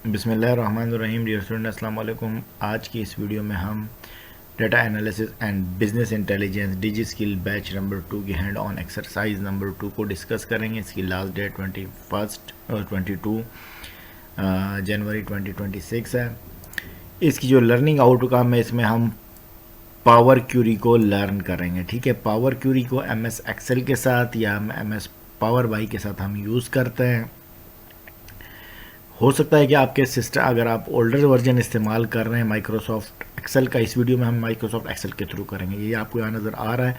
बिस्मिल्लाहिर्रहमानिर्रहीम। Dear student, अस्सलाम वालेकुम। आज की इस वीडियो में हम data analysis and business intelligence Digi Skill batch number 2 की हैंड ऑन एक्सरसाइज नंबर 2 को डिस्कस करेंगे। इसकी लास्ट डेट 22 जनवरी 2026 है। इसकी जो लर्निंग आउटकम है, इसमें हम पावर क्यूरी को लर्न करेंगे। ठीक है, पावर क्यूरी को MS एक्सेल के साथ या MS पावर बाई के साथ हम यूज़ करते हैं। हो सकता है कि आपके सिस्टम, अगर आप ओल्डर वर्जन इस्तेमाल कर रहे हैं माइक्रोसॉफ्ट एक्सेल का, इस वीडियो में हम माइक्रोसॉफ्ट एक्सेल के थ्रू करेंगे। ये आपको यहाँ नज़र आ रहा है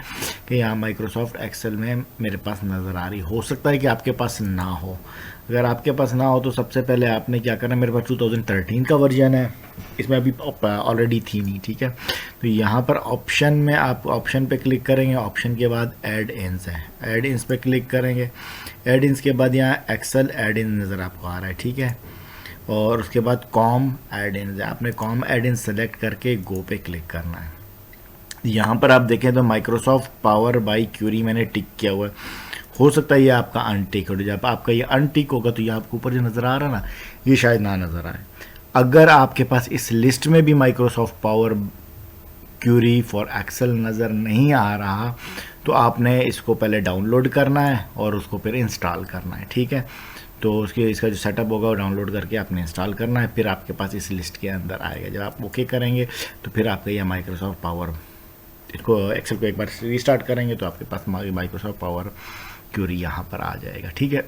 कि यहाँ माइक्रोसॉफ्ट एक्सेल में मेरे पास नज़र आ रही। हो सकता है कि आपके पास ना हो। अगर आपके पास ना हो तो सबसे पहले आपने क्या करना है, मेरे पास 2013 का वर्जन है, इसमें अभी ऑलरेडी थी नहीं। ठीक है, तो यहाँ पर ऑप्शन में आप ऑप्शन पे क्लिक करेंगे। ऑप्शन के बाद ऐड इन्स है, ऐड इन्स पे क्लिक करेंगे। ऐड इन्स के बाद यहाँ एक्सेल ऐड इन नज़र आपको आ रहा है। ठीक है, और उसके बाद कॉम ऐड इन, आपने कॉम ऐड इन सेलेक्ट करके गो पे क्लिक करना है। यहाँ पर आप देखें तो माइक्रोसॉफ्ट पावर बाई क्यूरी मैंने टिक किया हुआ है। हो सकता है ये आपका अनटिक हो। जब आपका ये अनटिक होगा तो ये आपको ऊपर जो नज़र आ रहा है ना, ये शायद ना नज़र आए। अगर आपके पास इस लिस्ट में भी Microsoft Power Query for Excel नज़र नहीं आ रहा तो आपने इसको पहले डाउनलोड करना है और उसको फिर इंस्टॉल करना है। ठीक है, तो इसका जो सेटअप होगा वो डाउनलोड करके आपने इंस्टॉल करना है, फिर आपके पास इस लिस्ट के अंदर आएगा। जब आप ओके करेंगे तो फिर आपका यह माइक्रोसॉफ्ट पावर, इसको एक्सेल को एक बार रीस्टार्ट करेंगे तो आपके पास माइक्रोसॉफ्ट पावर क्यूरी यहाँ पर आ जाएगा। ठीक है,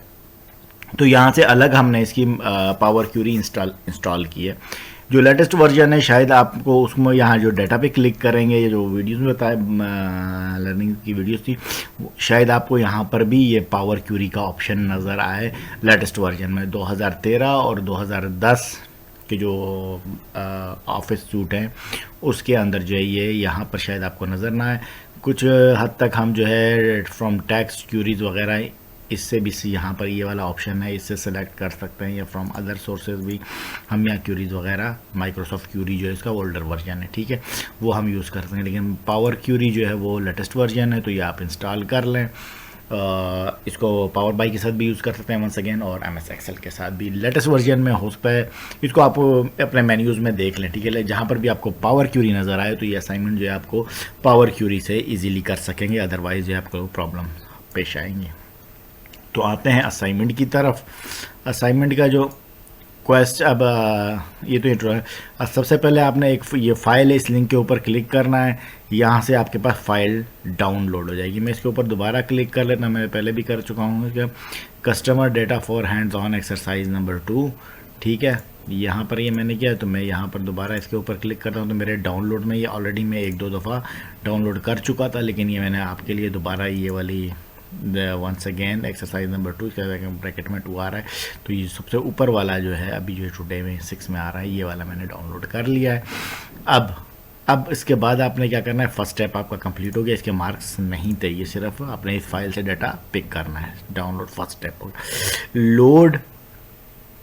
तो यहाँ से अलग हमने इसकी पावर क्यूरी इंस्टॉल की है। जो लेटेस्ट वर्जन है शायद आपको उसमें यहाँ जो डाटा पे क्लिक करेंगे, ये जो वीडियोस में बताया लर्निंग की वीडियोस थी, शायद आपको यहाँ पर भी ये पावर क्यूरी का ऑप्शन नज़र आए। लेटेस्ट वर्जन में 2013 और 2010 के जो ऑफिस सूट हैं उसके अंदर जो है ये यहाँ पर शायद आपको नज़र ना आए। कुछ हद तक हम जो है फ्रॉम टेक्स्ट क्यूरीज वगैरह, इससे भी यहाँ पर ये वाला ऑप्शन है, इससे सेलेक्ट कर सकते हैं, या फ्रॉम अदर सोर्सेज भी हम यहाँ क्यूरीज वगैरह, माइक्रोसॉफ्ट क्यूरी जो है इसका ओल्डर वर्जन है। ठीक है, वो हम यूज़ कर सकते हैं, लेकिन पावर क्यूरी जो है वो लेटेस्ट वर्जन है, तो ये आप इंस्टॉल कर लें। इसको पावर बाई के साथ भी यूज़ कर सकते हैं वंस अगेन, और MS एक्सेल के साथ भी लेटेस्ट वर्जन में हो सकता है। इसको आप अपने मेन्यूज़ में देख लें। ठीक है, जहाँ पर भी आपको पावर क्यूरी नज़र आए तो ये असाइनमेंट जो है आपको पावर क्यूरी से ईजिली कर सकेंगे, अदरवाइज जो है आपको प्रॉब्लम पेश आएंगी। तो आते हैं असाइनमेंट की तरफ। असाइनमेंट का जो क्वेश्चन, अब ये तो इंट्रो है। सबसे पहले आपने एक ये फाइल है, इस लिंक के ऊपर क्लिक करना है। यहाँ से आपके पास फाइल डाउनलोड हो जाएगी। मैं इसके ऊपर दोबारा क्लिक कर लेना, मैं पहले भी कर चुका हूँ कि customer data for hands on exercise number 2। ठीक है, यहाँ पर ये मैंने किया, तो मैं यहाँ पर दोबारा इसके ऊपर क्लिक करता हूँ तो मेरे डाउनलोड में ये ऑलरेडी मैं 1-2 दफ़ा डाउनलोड कर चुका था, लेकिन ये मैंने आपके लिए दोबारा ये वाली once again exercise number 2 bracket में 2 आ रहा है, तो ये सबसे ऊपर वाला जो है अभी जो टुडे में 6 में आ रहा है, ये वाला मैंने डाउनलोड कर लिया है। अब इसके बाद आपने क्या करना है, फर्स्ट स्टेप आपका कंप्लीट हो गया। इसके मार्क्स नहीं थे, ये सिर्फ आपने इस फाइल से डाटा पिक करना है। डाउनलोड फर्स्ट स्टेप हो गया। Load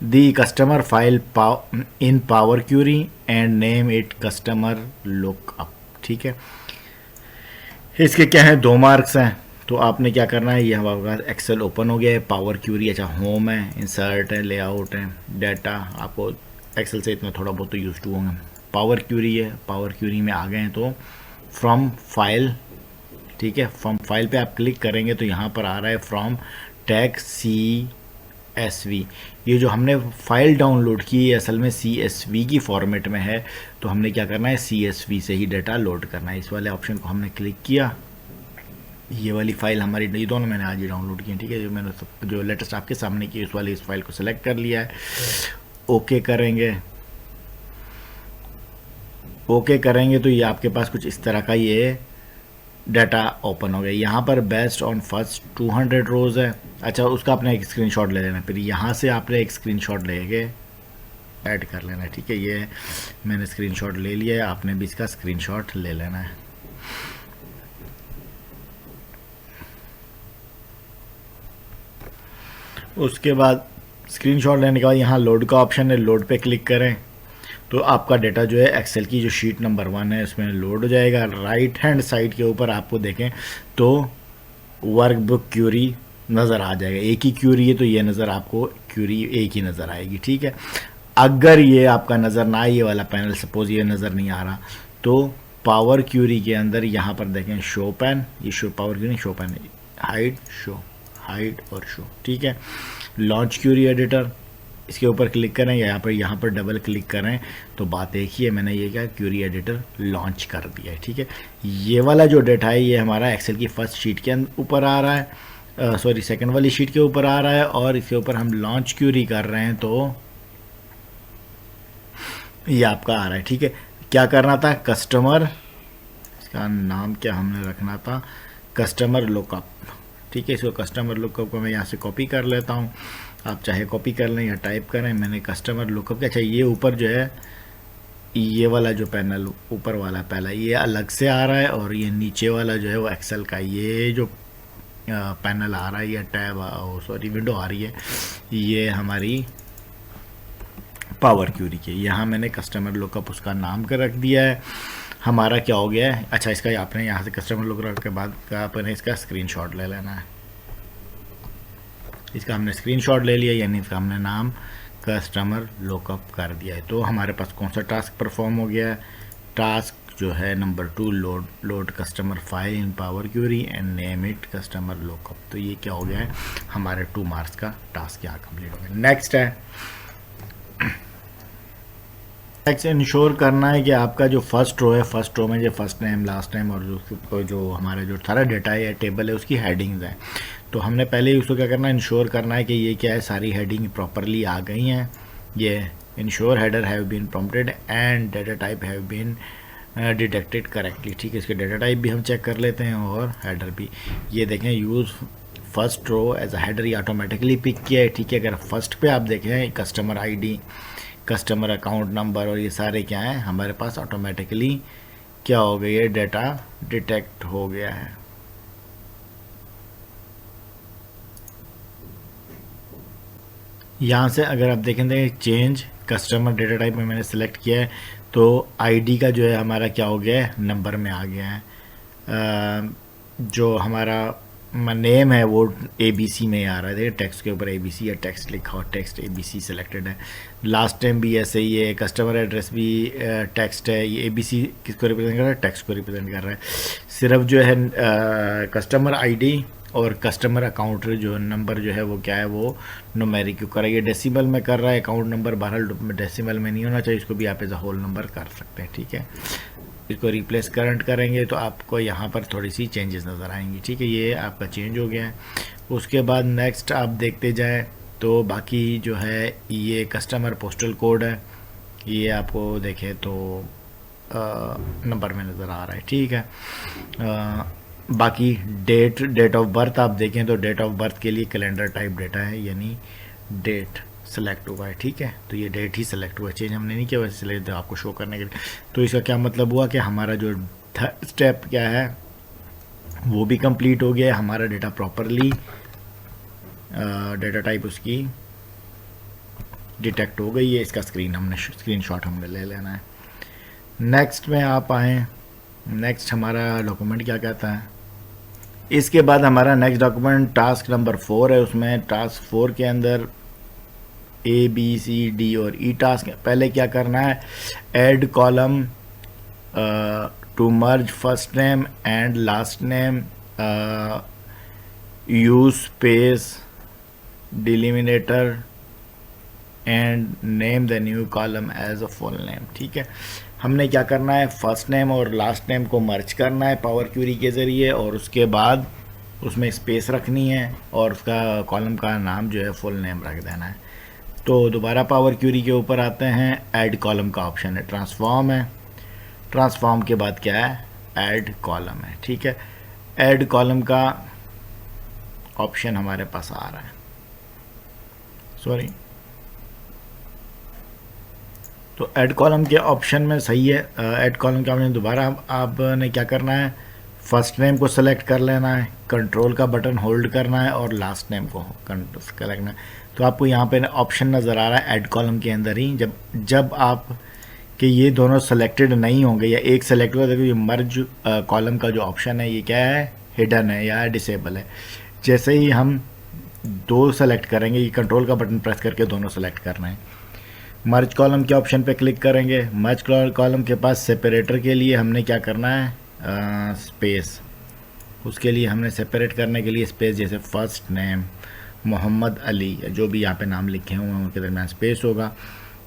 the customer file in Power Query and name it customer lookup. ठीक है, इसके क्या है, 2 मार्क्स हैं। तो आपने क्या करना है, ये हमारे पास एक्सेल ओपन हो गया है, पावर क्यूरी, अच्छा होम है, इंसर्ट है, लेआउट है, डाटा। आपको एक्सेल से इतना थोड़ा बहुत तो यूज टू होंगे। पावर क्यूरी है, पावर क्यूरी में आ गए हैं तो फ्रॉम फाइल। ठीक है, फ्रॉम फाइल पे आप क्लिक करेंगे तो यहाँ पर आ रहा है फ्रॉम टैग CSV। ये जो हमने फाइल डाउनलोड की है असल में CSV की फॉर्मेट में है, तो हमने क्या करना है, CSV से ही डाटा लोड करना है। इस वाले ऑप्शन को हमने क्लिक किया, ये वाली फाइल हमारी, ये दोनों मैंने आज ही डाउनलोड की है। ठीक है, जो मैंने जो लेटेस्ट आपके सामने की उस वाली इस फाइल को सिलेक्ट कर लिया है। ओके करेंगे, ओके करेंगे तो ये आपके पास कुछ इस तरह का ये डाटा ओपन हो गया। यहाँ पर बेस्ड ऑन फर्स्ट 200 रोज़ है। अच्छा, उसका आपने एक स्क्रीनशॉट ले लेना, फिर यहाँ से आपने एक स्क्रीनशॉट लेके ऐड कर लेना है। ठीक है, ये मैंने स्क्रीनशॉट ले लिया है, आपने भी इसका स्क्रीनशॉट ले लेना है। उसके बाद स्क्रीनशॉट लेने के बाद यहाँ लोड का ऑप्शन है, लोड पे क्लिक करें तो आपका डाटा जो है एक्सेल की जो शीट नंबर 1 है उसमें लोड हो जाएगा। राइट हैंड साइड के ऊपर आपको देखें तो वर्कबुक क्यूरी नज़र आ जाएगा। एक ही क्यूरी है तो ये नज़र आपको क्यूरी एक ही नज़र आएगी। ठीक है, अगर ये आपका नज़र ना आए, ये वाला पैनल सपोज ये नज़र नहीं आ रहा, तो पावर क्यूरी के अंदर यहाँ पर देखें शो पैन, ये show Power Query show pane, hide show, hide और शो, ठीक है। लॉन्च क्यूरी एडिटर, इसके ऊपर क्लिक करें या यहाँ पर डबल क्लिक करें तो बात एक ही है, मैंने ये क्या क्यूरी एडिटर लॉन्च कर दिया है, ठीक है। ये वाला जो डेटा है ये हमारा एक्सेल की फर्स्ट शीट के ऊपर आ रहा है, सॉरी सेकंड वाली शीट के ऊपर आ रहा है, और इसके ऊपर हम लॉन्च क्यूरी कर रहे हैं तो ये आपका आ रहा है, ठीक है। क्या करना था, कस्टमर, इसका नाम क्या हमने रखना था, कस्टमर लुकअप, ठीक है। इसको कस्टमर लुकअप को मैं यहाँ से कॉपी कर लेता हूँ, आप चाहे कॉपी कर लें या टाइप करें। मैंने कस्टमर लुकअप क्या, अच्छा ये ऊपर जो है ये वाला जो पैनल ऊपर वाला पहला ये अलग से आ रहा है, और ये नीचे वाला जो है वो एक्सेल का ये जो पैनल आ रहा है या टैब सॉरी विंडो आ रही है, ये हमारी पावर क्यूरी के। यहाँ मैंने कस्टमर लुकअप उसका नाम कर रख दिया है। हमारा क्या हो गया है, अच्छा इसका आपने यहाँ से कस्टमर लुकअप के बाद का आपने इसका स्क्रीनशॉट ले लेना है। इसका हमने स्क्रीनशॉट ले लिया, यानी इसका हमने नाम कस्टमर लुकअप कर दिया है। तो हमारे पास कौन सा टास्क परफॉर्म हो गया है, टास्क जो है number 2, load customer file in Power Query and name it customer lookup. तो ये क्या हो गया है, हमारे 2 मार्क्स का टास्क यहाँ कंप्लीट हो गया। नेक्स्ट है, नेक्स्ट इंश्योर करना है कि आपका जो फर्स्ट रो है, फर्स्ट रो में जो फर्स्ट नेम लास्ट नेम और जो हमारा जो सारा डेटा है या टेबल है उसकी हेडिंग्स हैं। तो हमने पहले ही उसको क्या करना है, इंश्योर करना है कि ये क्या है, सारी हेडिंग प्रॉपरली आ गई हैं। ये ensure header have been prompted and data type have been detected correctly, ठीक है। इसके डेटा टाइप भी हम चेक कर लेते हैं और हेडर भी। ये देखें use first row as a header, ये ऑटोमेटिकली पिक किया है, ठीक है। अगर फर्स्ट पे आप देखें customer ID, customer account number और ये सारे क्या हैं हमारे पास ऑटोमेटिकली क्या हो गई है, डेटा डिटेक्ट हो गया है। यहाँ से अगर आप देखेंगे चेंज कस्टमर डेटा टाइप में मैंने सेलेक्ट किया है तो आईडी का जो है हमारा क्या हो गया है, नंबर में आ गया है। जो हमारा नेम है वो ABC में आ रहा है, टेक्स्ट के ऊपर ABC या टेक्स्ट लिखा हो, टेक्स्ट ABC सेलेक्टेड है। लास्ट टाइम भी ऐसे ही है, कस्टमर एड्रेस भी टेक्स्ट है, ये ABC किसको रिप्रेजेंट कर रहा है, टेक्स्ट को रिप्रेजेंट कर रहा है। सिर्फ जो है कस्टमर आईडी और कस्टमर अकाउंट जो नंबर जो है वो क्या है, वो न्यूमेरिक क्यों कर रहा है, ये डेसिमल में कर रहा है। अकाउंट नंबर बहरहाल डेसिमल में नहीं होना चाहिए, इसको भी आप एज अ होल नंबर कर सकते हैं, ठीक है। इसको रिप्लेस करंट करेंगे तो आपको यहाँ पर थोड़ी सी चेंजेस नज़र आएंगी, ठीक है। ये आपका चेंज हो गया है। उसके बाद नेक्स्ट आप देखते जाएं तो बाकी जो है ये कस्टमर पोस्टल कोड है, ये आपको देखें तो नंबर में नज़र आ रहा है, ठीक है। बाकी डेट ऑफ बर्थ आप देखें तो डेट ऑफ बर्थ के लिए कैलेंडर टाइप डेटा है, यानी डेट सेलेक्ट हुआ है, ठीक है। तो ये डेट ही सेलेक्ट हुआ है, चेंज हमने नहीं किया, वैसे सिलेक्ट आपको शो करने के लिए। तो इसका क्या मतलब हुआ कि हमारा जो स्टेप क्या है वो भी कंप्लीट हो गया है, हमारा डेटा प्रॉपरली डेटा टाइप उसकी डिटेक्ट हो गई है। इसका स्क्रीनशॉट हमने ले लेना है। नेक्स्ट में आप आए, नेक्स्ट हमारा डॉक्यूमेंट क्या कहता है। इसके बाद हमारा नेक्स्ट डॉक्यूमेंट टास्क नंबर 4 है। उसमें टास्क 4 के अंदर ABCD और E टास्क। पहले क्या करना है, add column to merge first name and last name, use space deliminator and name the new column as a full name, ठीक है। हमने क्या करना है, फर्स्ट नेम और लास्ट नेम को मर्ज करना है पावर क्यूरी के ज़रिए, और उसके बाद उसमें स्पेस रखनी है और उसका कॉलम का नाम जो है फुल नेम रख देना है। तो दोबारा पावर क्यूरी के ऊपर आते हैं, ऐड कॉलम का ऑप्शन है, ट्रांसफॉर्म है, ट्रांसफॉर्म के बाद क्या है, ऐड कॉलम है, ठीक है। ऐड कॉलम का ऑप्शन हमारे पास आ रहा है, सॉरी, तो ऐड कॉलम के ऑप्शन में सही है। ऐड कॉलम के ऑप्शन दोबारा आपने क्या करना है, फर्स्ट नेम को सेलेक्ट कर लेना है, कंट्रोल का बटन होल्ड करना है और लास्ट नेम को सेलेक्ट करना है। तो आपको यहाँ पे ऑप्शन नज़र आ रहा है ऐड कॉलम के अंदर ही, जब आप कि ये दोनों सेलेक्टेड नहीं होंगे या एक सेलेक्ट होगा, देखो ये मर्ज कॉलम का जो ऑप्शन है ये क्या है, हिडन है या डिसेबल है। जैसे ही हम 2 सेलेक्ट करेंगे, ये कंट्रोल का बटन प्रेस करके दोनों सेलेक्ट करना है, मर्ज कॉलम के ऑप्शन पे क्लिक करेंगे। मर्ज कॉलम के पास सेपरेटर के लिए हमने क्या करना है, स्पेस। उसके लिए हमने सेपरेट करने के लिए स्पेस, जैसे फर्स्ट नेम मोहम्मद अली, जो भी यहाँ पे नाम लिखे हुए हैं उनके दरमियान स्पेस होगा।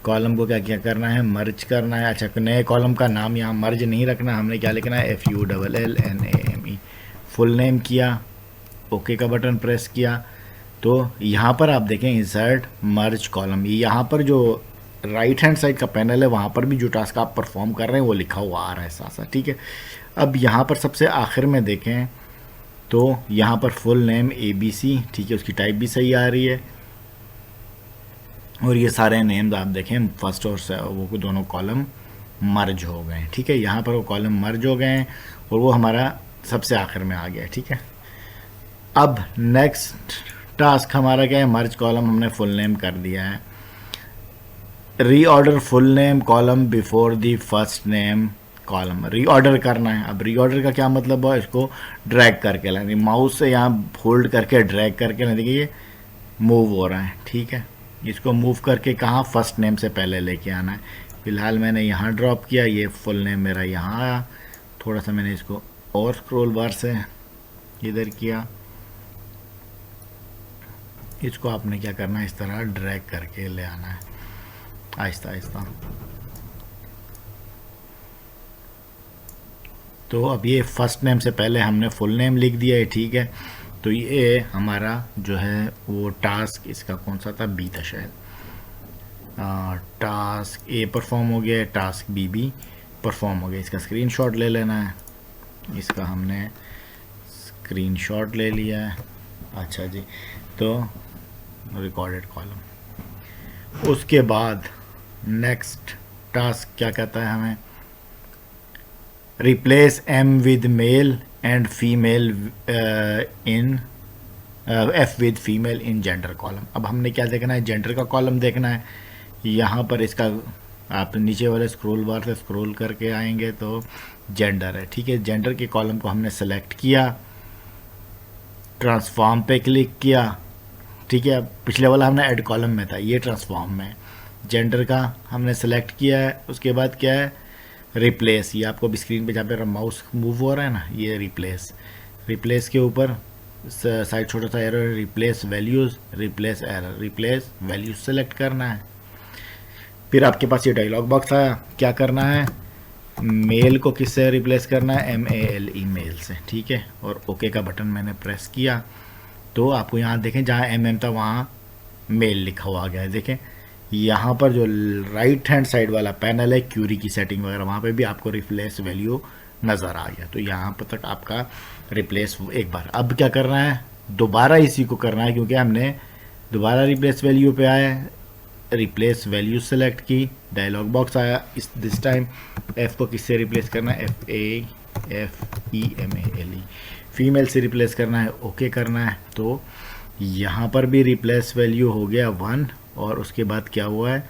कॉलम को क्या क्या करना है, मर्ज करना है। अच्छा, नए कॉलम का नाम यहाँ मर्ज नहीं रखना, हमने क्या लिखना है, FULLNAME। फुल नेम किया, ओके का बटन प्रेस किया, तो यहाँ पर आप देखें इंसर्ट मर्ज कॉलम, यहाँ पर जो राइट हैंड साइड का पैनल है वहाँ पर भी जो टास्क आप परफॉर्म कर रहे हैं वो लिखा हुआ आ रहा है साथ साथ, ठीक है। अब यहाँ पर सबसे आखिर में देखें तो यहाँ पर फुल नेम ABC, ठीक है, उसकी टाइप भी सही आ रही है। और ये सारे नेम्स आप देखें फर्स्ट और वो दोनों कॉलम मर्ज हो गए, ठीक है। यहाँ पर वो कॉलम मर्ज हो गए हैं और वो हमारा सबसे आखिर में आ गया, ठीक है। अब नेक्स्ट टास्क हमारा क्या है, मर्ज कॉलम हमने फुल नेम कर दिया है। Reorder full name column before the first name column, reorder करना है। अब रीऑर्डर का क्या मतलब है, इसको ड्रैग करके लाना, माउस से यहाँ होल्ड करके ड्रैग करके ना, देखिए ये मूव हो रहा है, ठीक है। इसको मूव करके कहाँ, फर्स्ट नेम से पहले लेके आना है। फिलहाल मैंने यहाँ ड्रॉप किया, ये फुल नेम मेरा यहाँ आया। थोड़ा सा मैंने इसको और स्क्रॉल बार से इधर किया, इसको आपने क्या करना है, इस तरह ड्रैग करके ले आना है आहिस्ता आहिस्ता। तो अब ये फर्स्ट नेम से पहले हमने फुल नेम लिख दिया है, ठीक है। तो ये हमारा जो है वो टास्क, इसका कौन सा था, बी था शायद। टास्क ए परफॉर्म हो गया है, टास्क बी भी परफॉर्म हो गया। इसका स्क्रीनशॉट ले लेना है, इसका हमने स्क्रीनशॉट ले लिया है। अच्छा जी, तो रिकॉर्डेड कॉलम। उसके बाद नेक्स्ट टास्क क्या कहता है हमें, replace M with male and female in F with female in gender column. अब हमने क्या देखना है, जेंडर का कॉलम देखना है। यहाँ पर इसका आप नीचे वाले स्क्रॉल बार से स्क्रॉल करके आएंगे तो जेंडर है, ठीक है। जेंडर के कॉलम को हमने सेलेक्ट किया, ट्रांसफॉर्म पे क्लिक किया, ठीक है। पिछले वाला हमने ऐड कॉलम में था, ये ट्रांसफॉर्म में। जेंडर का हमने सेलेक्ट किया है, उसके बाद क्या है, रिप्लेस। ये आपको भी स्क्रीन पे जहाँ पे माउस मूव हो रहा है ना, ये रिप्लेस। रिप्लेस के ऊपर साइड छोटा सा error, replace values, replace error, replace values select करना है। फिर आपके पास ये डायलॉग बॉक्स आया, क्या करना है, मेल को किससे रिप्लेस करना है, MALE मेल से, ठीक है। और ओके का बटन मैंने प्रेस किया तो आपको यहाँ देखें जहाँ MM था वहाँ मेल लिखा हुआ आ गया है। देखें यहाँ पर जो राइट हैंड साइड वाला पैनल है, क्यूरी की सेटिंग वगैरह, वहाँ पे भी आपको रिप्लेस वैल्यू नज़र आ गया। तो यहाँ पर तक आपका रिप्लेस एक बार। अब क्या करना है, दोबारा इसी को करना है, क्योंकि हमने दोबारा रिप्लेस वैल्यू पे आया है, रिप्लेस वैल्यू सेलेक्ट की, डायलॉग बॉक्स आया। इस दिस टाइम F को किससे रिप्लेस करना है, FAFEMALE, फीमेल से रिप्लेस करना है, ओके करना है। तो यहाँ पर भी रिप्लेस वैल्यू हो गया 1, और उसके बाद क्या हुआ है,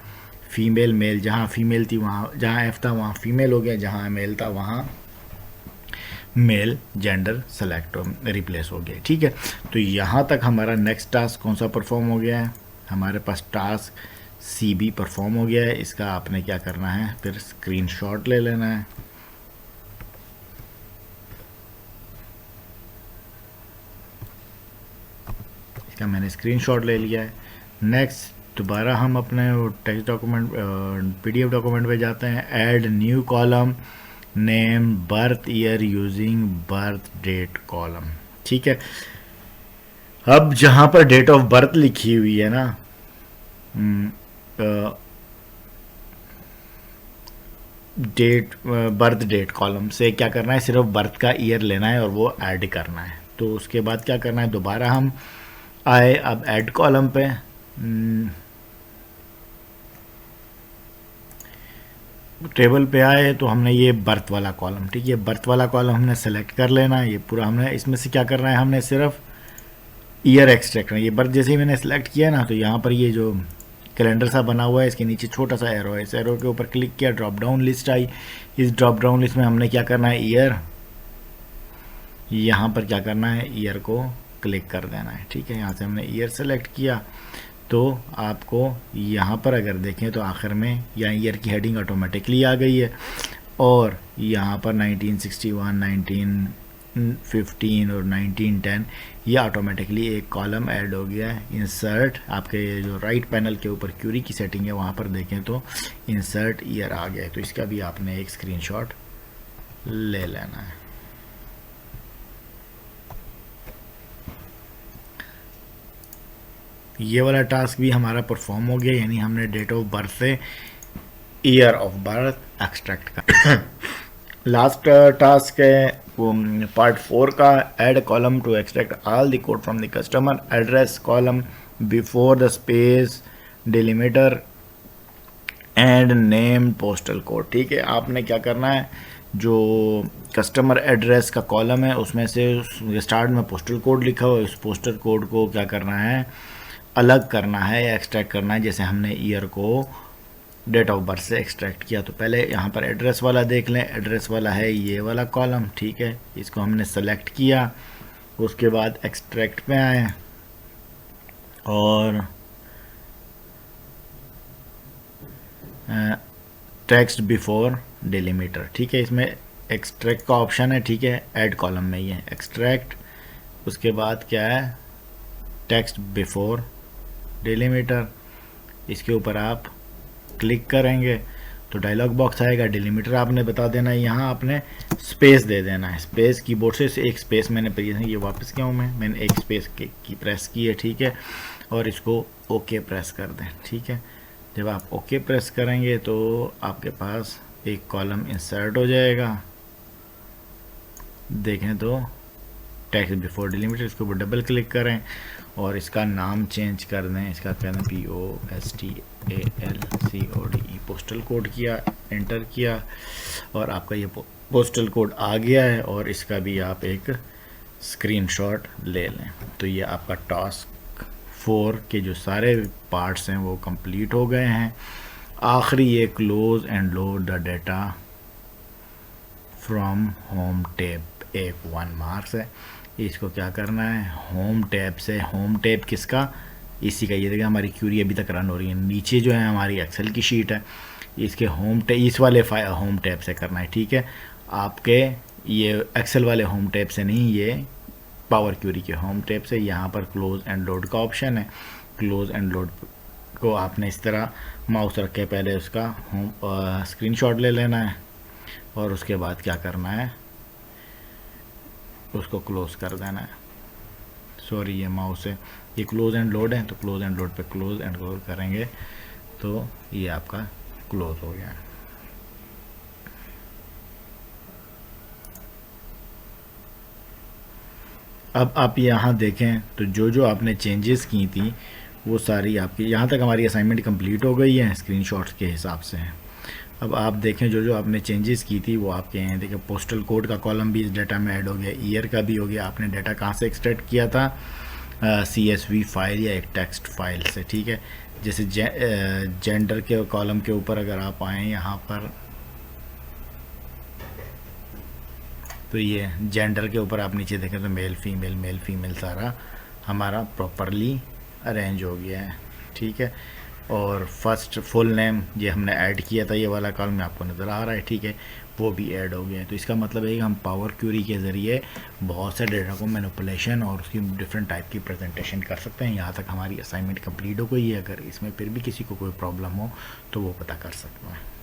फीमेल मेल, जहाँ फीमेल थी वहाँ, जहाँ F था वहाँ फीमेल हो गया, जहाँ मेल था वहाँ मेल जेंडर सेलेक्ट रिप्लेस हो गया, ठीक है। तो यहाँ तक हमारा नेक्स्ट टास्क कौन सा परफॉर्म हो गया है, हमारे पास टास्क CB परफॉर्म हो गया है। इसका आपने क्या करना है, फिर स्क्रीनशॉट ले लेना है। इसका मैंने स्क्रीनशॉट ले लिया है। नेक्स्ट दोबारा हम अपने टेक्स्ट डॉक्यूमेंट PDF डॉक्यूमेंट पे जाते हैं, add new column, name birth year using birth date column, ठीक है। अब जहाँ पर डेट ऑफ बर्थ लिखी हुई है ना, बर्थ डेट कॉलम से क्या करना है, सिर्फ बर्थ का ईयर लेना है और वो ऐड करना है। तो उसके बाद क्या करना है, दोबारा हम आए अब ऐड कॉलम पे, टेबल पे आए तो हमने ये बर्थ वाला कॉलम, ठीक है, बर्थ वाला कॉलम हमने सेलेक्ट कर लेना है। ये पूरा हमने इसमें से क्या करना है, हमने सिर्फ ईयर एक्सट्रैक्ट करना है। ये बर्थ जैसे ही मैंने सेलेक्ट किया ना, तो यहाँ पर ये जो कैलेंडर सा बना हुआ है, इसके नीचे छोटा सा एरो है, इस एरो के ऊपर क्लिक किया, ड्रॉप डाउन लिस्ट आई। इस ड्रॉप डाउन लिस्ट में हमने क्या करना है, ईयर, यहाँ पर क्या करना है, ईयर को क्लिक कर देना है, ठीक है। यहाँ से हमने ईयर सेलेक्ट किया, तो आपको यहाँ पर अगर देखें तो आखिर में यहाँ ईयर की हेडिंग ऑटोमेटिकली आ गई है, और यहाँ पर 1961, 1915 और 1910 ये ऑटोमेटिकली एक कॉलम ऐड हो गया है। इंसर्ट आपके जो राइट पैनल के ऊपर क्यूरी की सेटिंग है वहाँ पर देखें तो इंसर्ट ईयर आ गया है। तो इसका भी आपने एक स्क्रीनशॉट ले लेना है। ये वाला टास्क भी हमारा परफॉर्म हो गया, यानी हमने डेट ऑफ बर्थ से ईयर ऑफ बर्थ एक्सट्रैक्ट कर। लास्ट टास्क है वो पार्ट 4 का, add column to extract all the code from the customer address column before the space delimiter and name postal code. ठीक है, आपने क्या करना है, जो कस्टमर एड्रेस का कॉलम है उसमें से स्टार्ट में पोस्टल कोड लिखा हुआ है, उस पोस्टल कोड को क्या करना है, अलग करना है या एक्सट्रैक्ट करना है, जैसे हमने ईयर को डेट ऑफ बर्थ से एक्सट्रैक्ट किया। तो पहले यहाँ पर एड्रेस वाला देख लें, एड्रेस वाला है ये वाला कॉलम। ठीक है, इसको हमने सेलेक्ट किया, उसके बाद एक्सट्रैक्ट पे आए और टेक्स्ट बिफोर डिलीमीटर। ठीक है, इसमें एक्सट्रैक्ट का ऑप्शन है। ठीक है, ऐड कॉलम में ही है एक्सट्रैक्ट, उसके बाद क्या है, टेक्स्ट बिफोर डिलीमीटर। इसके ऊपर आप क्लिक करेंगे तो डायलॉग बॉक्स आएगा, डिलीमीटर आपने बता देना है, यहाँ आपने स्पेस दे देना है। स्पेस कीबोर्ड से एक स्पेस मैंने ये वापस किया हूँ मैंने एक स्पेस की प्रेस की है। ठीक है, और इसको ओके प्रेस कर दें। ठीक है, जब आप ओके प्रेस करेंगे तो आपके पास एक कॉलम इंसर्ट हो जाएगा। देखें तो टेक्स्ट बिफोर डिलीमीटर, इसके ऊपर डबल क्लिक करें और इसका नाम चेंज कर दें, इसका कहना POSTALCODE, पोस्टल कोड किया, एंटर किया और आपका ये पोस्टल कोड आ गया है, और इसका भी आप एक स्क्रीनशॉट ले लें। तो ये आपका टास्क 4 के जो सारे पार्ट्स हैं वो कंप्लीट हो गए हैं। आखिरी ये close and load the data from home tab, एक 1 मार्क्स है। इसको क्या करना है, होम टैब से, होम टैब किसका, इसी का, ये देखिए हमारी क्यूरी अभी तक रन हो रही है। नीचे जो है हमारी एक्सेल की शीट है, इसके होम टैब, इस वाले होम टैब से करना है। ठीक है, आपके ये एक्सेल वाले होम टैब से नहीं, ये पावर क्यूरी के होम टैब से। यहाँ पर क्लोज एंड लोड का ऑप्शन है, क्लोज एंड लोड को आपने इस तरह माउस रख के पहले उसका होम स्क्रीनशॉट ले लेना है, और उसके बाद क्या करना है, उसको क्लोज कर देना है। सॉरी, ये माउस है, ये क्लोज एंड लोड है, तो क्लोज एंड लोड पे क्लोज एंड लोड करेंगे तो ये आपका क्लोज हो गया। अब आप यहाँ देखें तो जो जो आपने चेंजेस की थी वो सारी आपकी, यहाँ तक हमारी असाइनमेंट कंप्लीट हो गई है, स्क्रीनशॉट्स के हिसाब से है। अब आप देखें जो जो आपने चेंजेस की थी वो आपके हैं। देखिए पोस्टल कोड का कॉलम भी इस डाटा में ऐड हो गया, ईयर का भी हो गया। आपने डाटा कहाँ से एक्सट्रैक्ट किया था, CSV फाइल या एक टेक्स्ट फाइल से। ठीक है, जैसे जेंडर के कॉलम के ऊपर अगर आप आएँ यहाँ पर, तो ये जेंडर के ऊपर आप नीचे देखें तो मेल फीमेल सारा हमारा प्रॉपरली अरेंज हो गया है। ठीक है, और फर्स्ट फुल नेम ये हमने ऐड किया था, ये वाला कॉलम आपको नज़र आ रहा है। ठीक है, वो भी ऐड हो गया है। तो इसका मतलब है कि हम पावर क्यूरी के ज़रिए बहुत से डेटा को मैनिपुलेशन और उसकी डिफरेंट टाइप की प्रेजेंटेशन कर सकते हैं। यहाँ तक हमारी असाइनमेंट कंप्लीट हो गई है। अगर इसमें फिर भी किसी को कोई प्रॉब्लम हो तो वो पता कर सकता है।